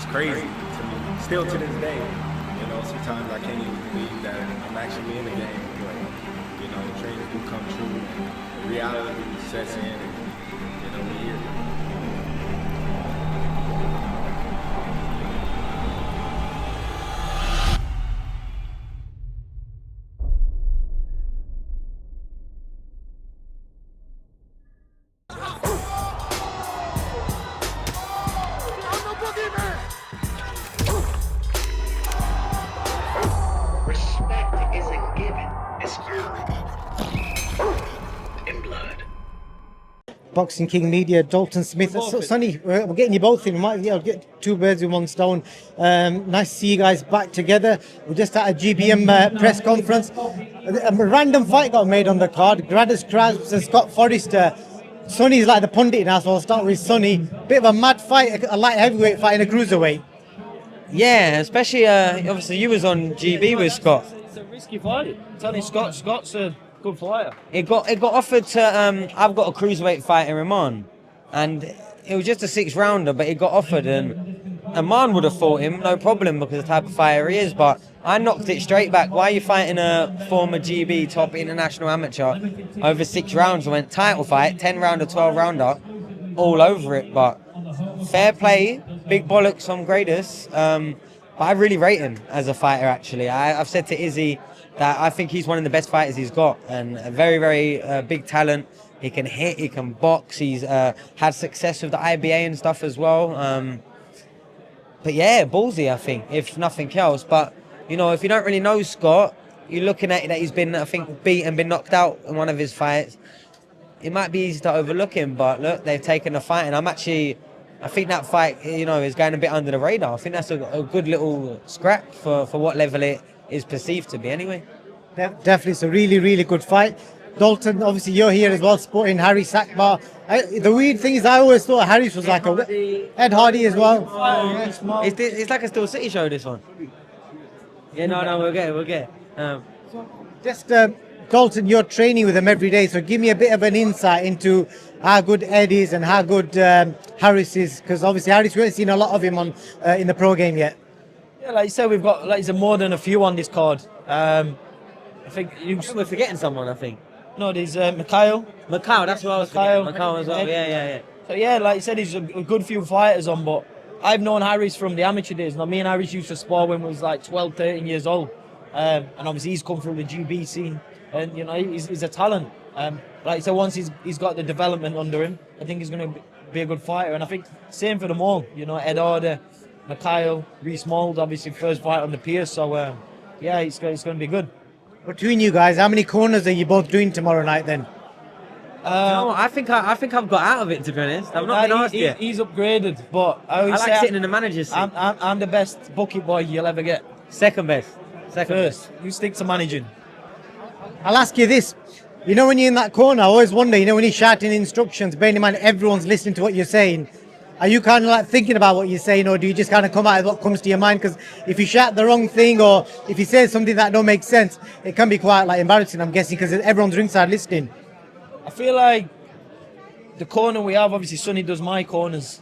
crazy to me, still to this day. You know, sometimes I can't even believe that I'm actually in the game. But, you know, dreams do come true. Reality sets in, and, you know, we're here. Respect isn't given, it's earned. In blood. Boxing King Media, Dalton Smith. Sonny, we're getting you both in. We might get two birds with one stone. Nice to see you guys back together. We're just at a GBM press conference. A random fight got made on the card. Gradus Krabs and Scott Forrester. Sonny's like the pundit now, so I'll start with Sonny. Bit of a mad fight, a light heavyweight fight in a cruiserweight. Yeah, especially obviously you was on GB with Scott. It's a risky fight. Tony Scott's a good fighter. It got offered to I've got a cruiserweight fight in Rahman, and it was just a 6-rounder, but it got offered, and Rahman would have fought him no problem because of the type of fighter he is. But I knocked it straight back. Why are you fighting a former GB top international amateur over 6 rounds? I went title fight, 10-rounder, 12-rounder, all over it. But fair play, big bollocks on Gradus. But I really rate him as a fighter. Actually, I've said to Izzy that I think he's one of the best fighters he's got, and a very, very big talent. He can hit, he can box. He's had success with the IBA and stuff as well. But yeah, ballsy, I think, if nothing else. But you know, if you don't really know Scott, you're looking at that he's been, I think, beat and been knocked out in one of his fights. It might be easy to overlook him, but look, they've taken the fight, and I think that fight, you know, is going a bit under the radar. I think that's a good little scrap for what level it is perceived to be anyway. Definitely, it's a really, really good fight. Dalton, obviously you're here as well, supporting Harry Sakbar. The weird thing is I always thought Harris was like Ed Hardy as well. It's like a Steel City show, this one. Yeah, no, we'll get it. Just Dalton, you're training with him every day, so give me a bit of an insight into how good Ed is and how good Harris is, because obviously Harris, we haven't seen a lot of him on in the pro game yet. Yeah, like you said, we've got more than a few on this card. I think we're forgetting someone, I think. No, there's Mikhail. Mikhail, that's what I was forgetting. Mikhail as well, yeah. So yeah, like you said, there's a good few fighters on, but I've known Harris from the amateur days. Now, me and Harris used to spar when we was like 12, 13 years old. And obviously he's come through the GB scene, and you know, he's a talent. Like so, once he's got the development under him, I think he's going to be a good fighter. And I think same for them all. You know, Ed Harder, Mikhail, Reese Mould, obviously first fight on the piers. So yeah, it's going to be good. Between you guys, how many corners are you both doing tomorrow night then? No, I think I've got out of it, to be honest. I've not been asked yet. He's upgraded, but I like sitting in the manager's seat. I'm the best bucket boy you'll ever get. Second best. First, you stick to managing. I'll ask you this. You know, when you're in that corner, I always wonder, you know, when you're shouting instructions, bearing in mind everyone's listening to what you're saying, are you kind of like thinking about what you're saying, or do you just kind of come out of what comes to your mind? Because if you shout the wrong thing, or if you say something that don't make sense, it can be quite like embarrassing, I'm guessing, because everyone's ringside listening. I feel like the corner we have, obviously Sonny does my corners.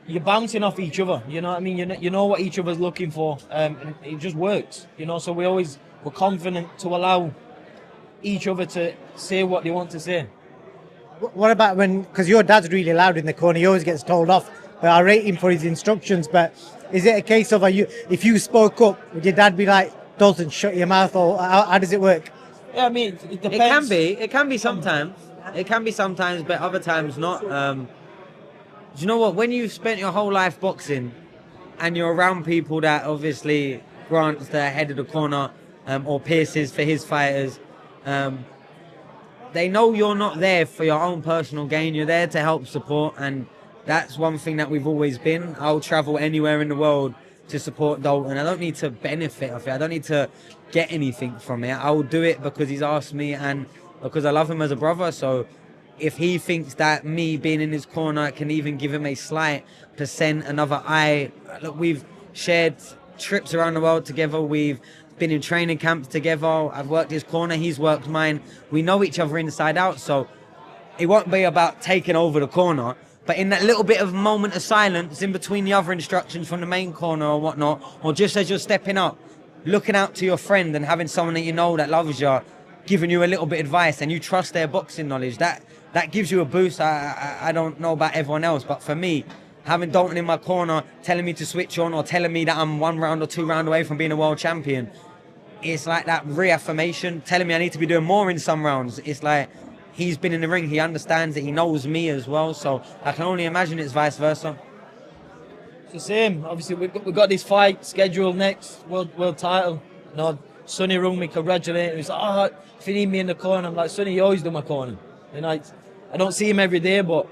You're bouncing off each other. You know what I mean? You know what each other's looking for. And it just works. You know, so we're confident to allow each other to say what they want to say. What about because your dad's really loud in the corner, he always gets told off, but I rate him for his instructions. But is it a case of if you spoke up, would your dad be like, Dalton, shut your mouth, or how does it work? Yeah, I mean, it depends. It can be sometimes. It can be sometimes, but other times not. Do you know what? When you've spent your whole life boxing and you're around people that obviously Grant's the head of the corner or Pierce's for his fighters, they know you're not there for your own personal gain. You're there to help support, and that's one thing that we've always been. I'll travel anywhere in the world to support Dalton. I don't need to benefit off it. I don't need to get anything from it. I will do it because he's asked me and because I love him as a brother. So if he thinks that me being in his corner can even give him a slight percent, another eye, look, we've shared trips around the world together. We've been in training camps together. I've worked his corner, he's worked mine. We know each other inside out, so it won't be about taking over the corner. But in that little bit of moment of silence in between the other instructions from the main corner or whatnot, or just as you're stepping up, looking out to your friend and having someone that you know that loves you, giving you a little bit of advice, and you trust their boxing knowledge, that gives you a boost. I don't know about everyone else, but for me, having Dalton in my corner telling me to switch on or telling me that I'm 1 round or 2 rounds away from being a world champion, it's like that reaffirmation, telling me I need to be doing more in some rounds. It's like he's been in the ring, he understands it, he knows me as well, so I can only imagine it's vice versa. It's the same. Obviously, we've got this fight scheduled next, world title. You know, Sonny rung me, congratulating. He's like, oh, if you need me in the corner, I'm like, Sonny, you always do my corner. You know, I don't see him every day, but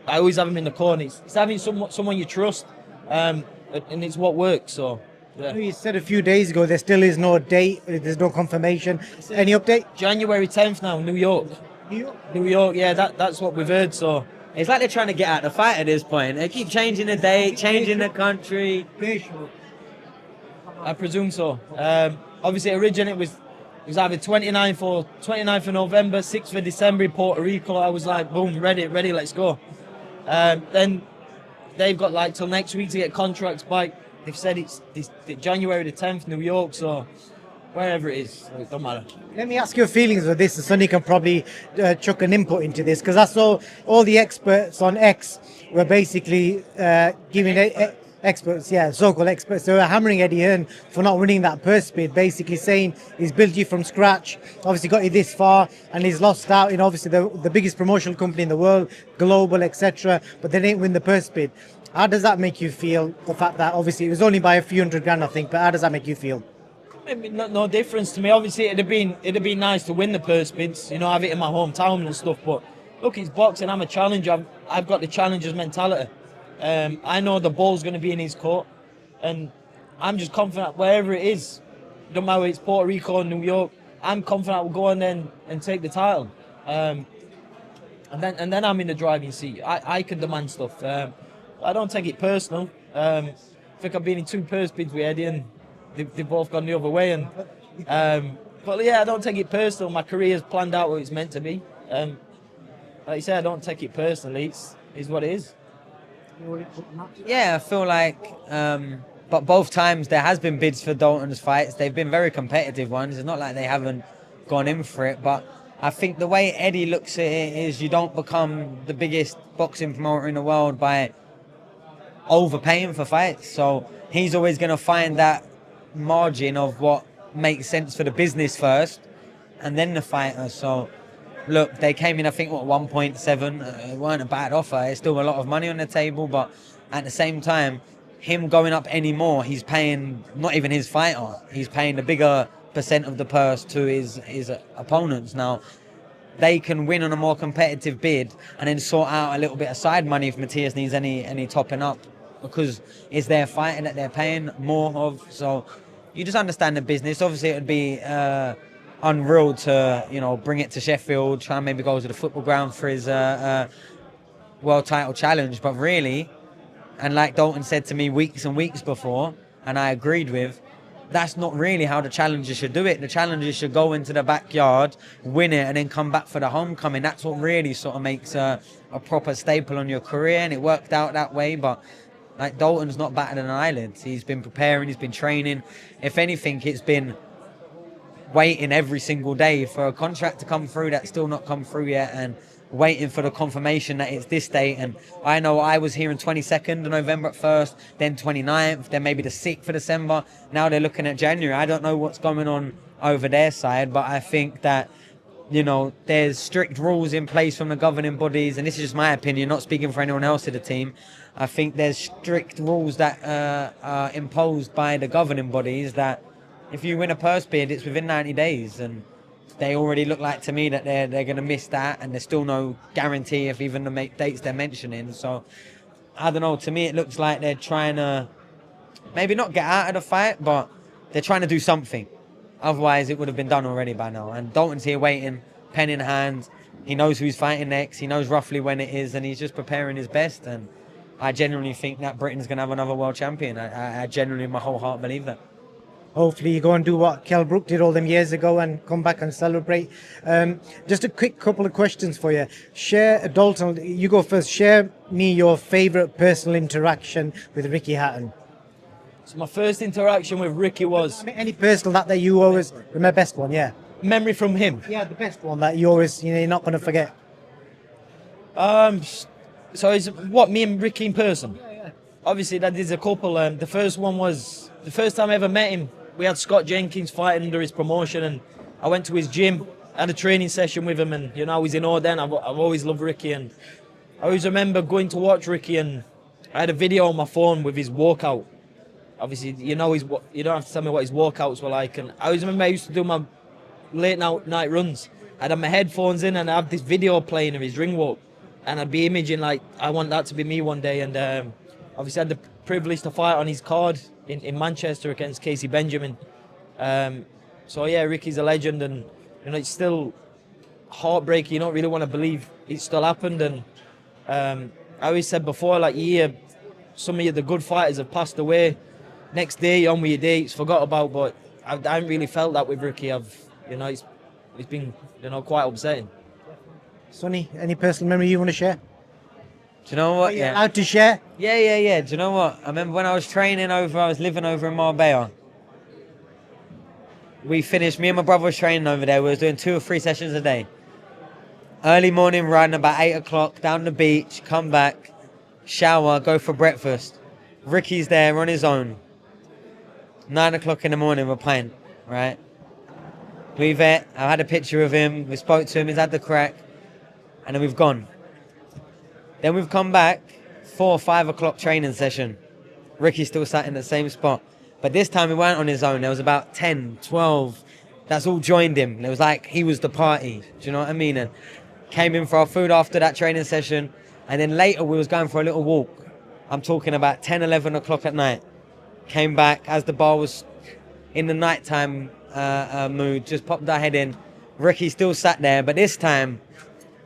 I always have him in the corner. It's having someone you trust, and it's what works. So, yeah. You said a few days ago there still is no date, there's no confirmation. Any update? January 10th now, New York. New York, yeah, that's what we've heard. So It's like they're trying to get out the fight at this point. They keep changing the date, changing the country. I presume so. Obviously, originally it was either 29th of November, 6th of December in Puerto Rico. I was like, boom, ready, let's go. Then they've got like till next week to get contracts back. They've said it's January the 10th, New York, so wherever it is, it don't matter. Let me ask your feelings of this, and Sonny can probably chuck an input into this, because I saw all the experts on X were basically giving experts, so-called experts, they were hammering Eddie Hearn for not winning that purse bid, basically saying he's built you from scratch, obviously got you this far, and he's lost out in obviously the biggest promotional company in the world, global, etc., but they didn't win the purse bid. How does that make you feel, the fact that obviously it was only by a few $100,000, I think, but how does that make you feel? I mean, no difference to me. Obviously, it'd have been nice to win the purse bids, you know, have it in my hometown and stuff. But look, it's boxing. I'm a challenger. I've got the challenger's mentality. I know the ball's going to be in his court, and I'm just confident wherever it is. Don't matter if it's Puerto Rico or New York. I'm confident we'll go on then and take the title. And then I'm in the driving seat. I can demand stuff. I don't take it personal. I think I've been in 2 purse bids with Eddie, and they've both gone the other way. And but yeah, I don't take it personal. My career's planned out what it's meant to be. Like you said, I don't take it personally. It's what it is. Yeah, I feel like, but both times there has been bids for Dalton's fights. They've been very competitive ones. It's not like they haven't gone in for it, but I think the way Eddie looks at it is you don't become the biggest boxing promoter in the world by overpaying for fights. So he's always going to find that margin of what makes sense for the business first and then the fighter. So look, they came in, I think, 1.7. It weren't a bad offer. It's still a lot of money on the table, but at the same time, him going up any more, he's paying not even his fighter. He's paying a bigger percent of the purse to his opponents. Now, they can win on a more competitive bid and then sort out a little bit of side money if Matthias needs any topping up, because it's their fighting that they're paying more of. So you just understand the business. Obviously, it would be unreal to bring it to Sheffield, try and maybe go to the football ground for his world title challenge. But really, and like Dalton said to me weeks and weeks before, and I agreed with, that's not really how the challengers should do it. The challengers should go into the backyard, win it, and then come back for the homecoming. That's what really sort of makes a proper staple on your career, and it worked out that way. But like, Dalton's not battered an eyelid. He's been preparing, he's been training. If anything, it's been waiting every single day for a contract to come through that's still not come through yet, and waiting for the confirmation that it's this date. And I know I was hearing 22nd of November at first, then 29th, then maybe the 6th of December. Now they're looking at January. I don't know what's going on over their side, but I think that, there's strict rules in place from the governing bodies, and this is just my opinion, not speaking for anyone else in the team. I think there's strict rules that are imposed by the governing bodies that if you win a purse bid, it's within 90 days, and they already look like to me that they're going to miss that, and there's still no guarantee of even the dates they're mentioning. So I don't know, to me it looks like they're trying to maybe not get out of the fight, but they're trying to do something. Otherwise it would have been done already by now. And Dalton's here waiting, pen in hand. He knows who he's fighting next, he knows roughly when it is, and he's just preparing his best. And I genuinely think that Britain's going to have another world champion. I genuinely, in my whole heart, believe that. Hopefully, you go and do what Kell Brook did all them years ago and come back and celebrate. Just a quick couple of questions for you. Share, Dalton, you go first. Share me your favorite personal interaction with Ricky Hatton. So my first interaction with Ricky was I mean, any personal that you always remember, best one, yeah. memory from him. Yeah, the best one that you always, you're not going to forget. So is what me and Ricky in person? Obviously, that is a couple. The first one was the first time I ever met him. We had Scott Jenkins fighting under his promotion, and I went to his gym, had a training session with him, and I was in awe then. I've always loved Ricky, and I always remember going to watch Ricky, and I had a video on my phone with his walkout. Obviously, you don't have to tell me what his walkouts were like, and I always remember I used to do my late night runs. I'd have my headphones in, and I'd have this video playing of his ring walk, and I'd be imaging like I want that to be me one day, and obviously I had the privilege to fight on his card in Manchester against Casey Benjamin. So yeah, Ricky's a legend, and it's still heartbreaking. You don't really want to believe it still happened, and I always said before, like, you hear some of the good fighters have passed away. Next day, you're on with your day, it's forgot about, but I haven't really felt that with Ricky. It's been quite upsetting. Sonny, any personal memory you want to share? Do you know what? Are you allowed to share? Yeah. Do you know what? I remember when I was I was living over in Marbella. Me and my brother was training over there. We was doing 2 or 3 sessions a day. Early morning run, about 8 o'clock, down the beach, come back, shower, go for breakfast. Ricky's there on his own. 9 o'clock in the morning, we're playing, right? I had a picture of him, we spoke to him, he's had the crack, and then we've gone. Then we've come back, 4 or 5 o'clock training session. Ricky still sat in the same spot. But this time he weren't on his own. There was about 10, 12 that's all joined him. It was like he was the party. Do you know what I mean? And came in for our food after that training session. And then later we was going for a little walk. I'm talking about 10, 11 o'clock at night. Came back as the bar was in the nighttime mood. Just popped our head in. Ricky still sat there. But this time,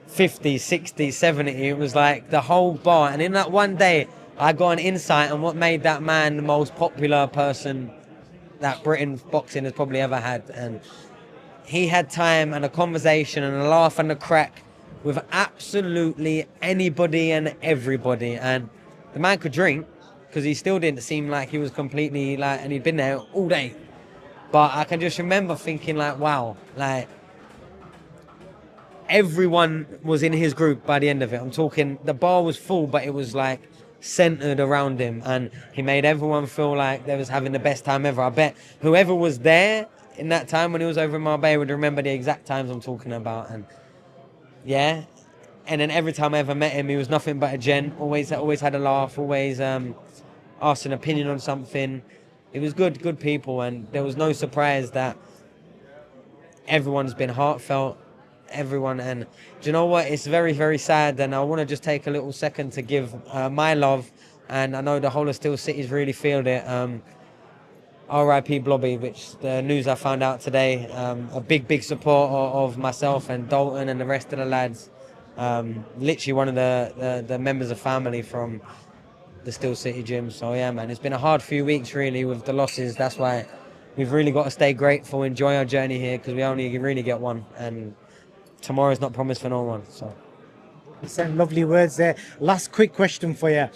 50, 60, 70, it was like the whole bar. And in that one day, I got an insight on what made that man the most popular person that Britain boxing has probably ever had. And he had time and a conversation and a laugh and a crack with absolutely anybody and everybody. And the man could drink, because he still didn't seem like he was completely like, and he'd been there all day. But I can just remember thinking like, wow, like, everyone was in his group by the end of it. I'm talking, the bar was full, but it was like centered around him, and he made everyone feel like they was having the best time ever. I bet whoever was there in that time when he was over in Marbella would remember the exact times I'm talking about. And yeah, and then every time I ever met him, he was nothing but a gent. Always had a laugh. Always asked an opinion on something. It was good people, and there was no surprise that everyone's been heartfelt. Everyone. And do you know what, it's very, very sad, and I want to just take a little second to give my love, and I know the whole of Steel City's really feel it. R.I.P. Blobby, which the news I found out today, a big support of myself and Dalton and the rest of the lads. Literally one of the members of family from the Steel City gym. So yeah, man, it's been a hard few weeks really with the losses. That's why we've really got to stay grateful, enjoy our journey here, because we only really get one, and tomorrow's not promised for no one. So You said lovely words there. Last quick question for you.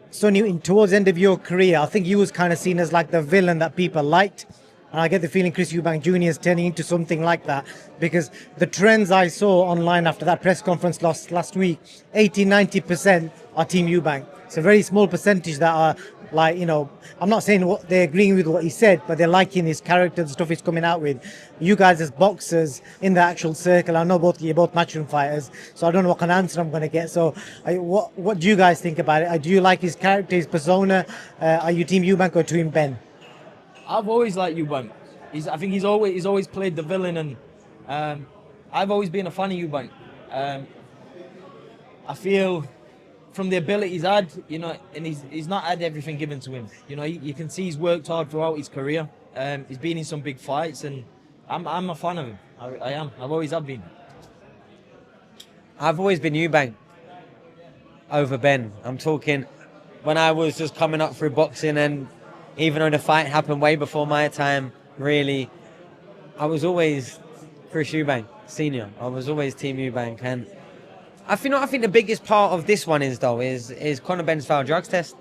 Sonny, towards the end of your career, I think you was kind of seen as like the villain that people liked. And I get the feeling Chris Eubank Jr. is turning into something like that, because the trends I saw online after that press conference last week, 80-90% are Team Eubank. It's a very small percentage that are like, I'm not saying what they're agreeing with what he said, but they're liking his character, the stuff he's coming out with. You guys as boxers in the actual circle, I know you're both matchroom fighters, so I don't know what kind of answer I'm going to get. So what do you guys think about it? Do you like his character, his persona? Are you Team Eubank or Team Ben? I've always liked Eubank. I think he's always played the villain, and I've always been a fan of Eubank. I feel from the ability he's had, and he's not had everything given to him. You can see he's worked hard throughout his career. He's been in some big fights, and I'm a fan of him. I am. I've always have been. I've always been Eubank over Ben. I'm talking when I was just coming up through boxing, and even though the fight happened way before my time, really, I was always Chris Eubank Senior. I was always Team Eubank, and I think the biggest part of this one is Conor Ben's failed drugs test.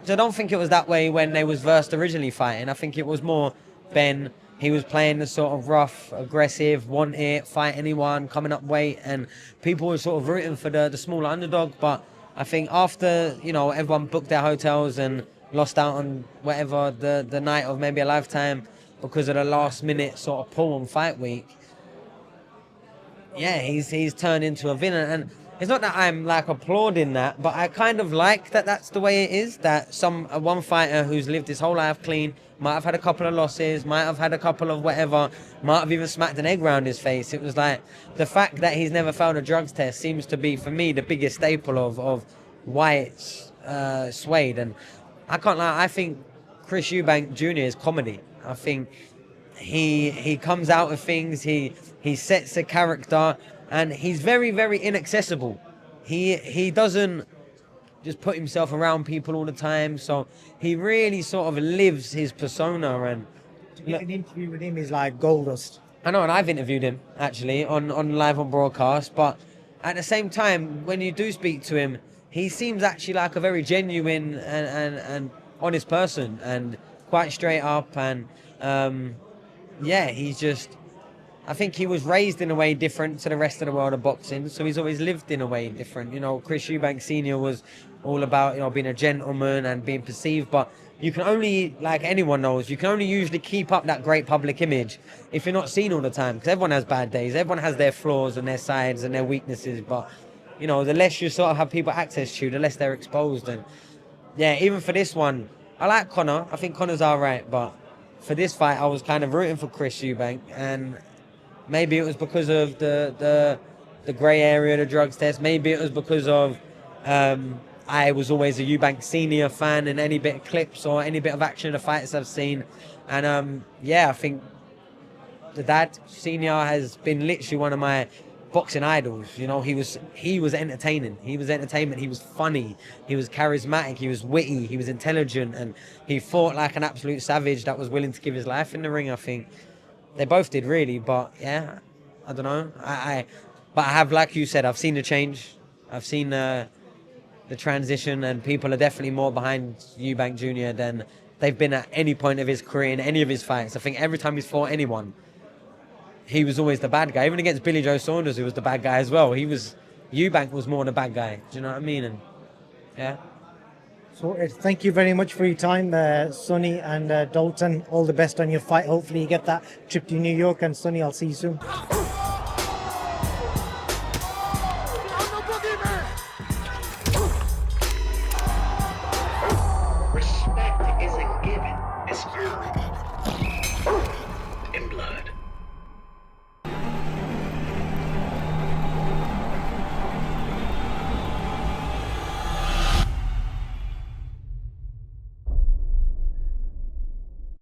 So I don't think it was that way when they was versed originally fighting. I think it was more Ben. He was playing the sort of rough, aggressive, want it, fight anyone, coming up weight, and people were sort of rooting for the smaller underdog. But I think after, everyone booked their hotels and lost out on whatever the night of maybe a lifetime because of the last minute sort of pull on fight week, yeah, he's turned into a villain. And it's not that I'm like applauding that, but I kind of like that that's the way it is. That one fighter who's lived his whole life clean might have had a couple of losses, might have had a couple of whatever, might have even smacked an egg round his face. It was like the fact that he's never failed a drugs test seems to be, for me, the biggest staple of why it's swayed. And I can't lie, I think Chris Eubank Jr. is comedy. I think he comes out of things, he sets a character, and he's very, very inaccessible. He doesn't just put himself around people all the time, so he really sort of lives his persona. And To get an interview with him is like gold dust. I know, and I've interviewed him actually on live on broadcast, but at the same time, when you do speak to him, he seems actually like a very genuine and honest person, and quite straight up. And yeah, he's just, I think he was raised in a way different to the rest of the world of boxing, so he's always lived in a way different. Chris Eubank Senior was all about, being a gentleman and being perceived, but you can only, like anyone knows, you can only usually keep up that great public image if you're not seen all the time, because everyone has bad days, everyone has their flaws and their sides and their weaknesses, but, the less you sort of have people access to, the less they're exposed. And yeah, even for this one, I like Conor, I think Conor's alright, but for this fight, I was kind of rooting for Chris Eubank, and maybe it was because of the grey area of the drugs test. Maybe it was because of I was always a Eubank Senior fan, and any bit of clips or any bit of action of the fights I've seen. And yeah, I think the dad Senior has been literally one of my boxing idols. He was entertaining. He was entertainment. He was funny. He was charismatic. He was witty. He was intelligent, and he fought like an absolute savage that was willing to give his life in the ring. I think they both did, really. But yeah, I don't know. But I have, like you said, I've seen the change. I've seen the transition, and people are definitely more behind Eubank Jr. than they've been at any point of his career in any of his fights. I think every time he's fought anyone, he was always the bad guy. Even against Billy Joe Saunders, who was the bad guy as well. Eubank was more the bad guy. Do you know what I mean? And yeah. So thank you very much for your time, Sonny and Dalton. All the best on your fight. Hopefully you get that trip to New York. And Sonny, I'll see you soon. Respect is a given. It's earned.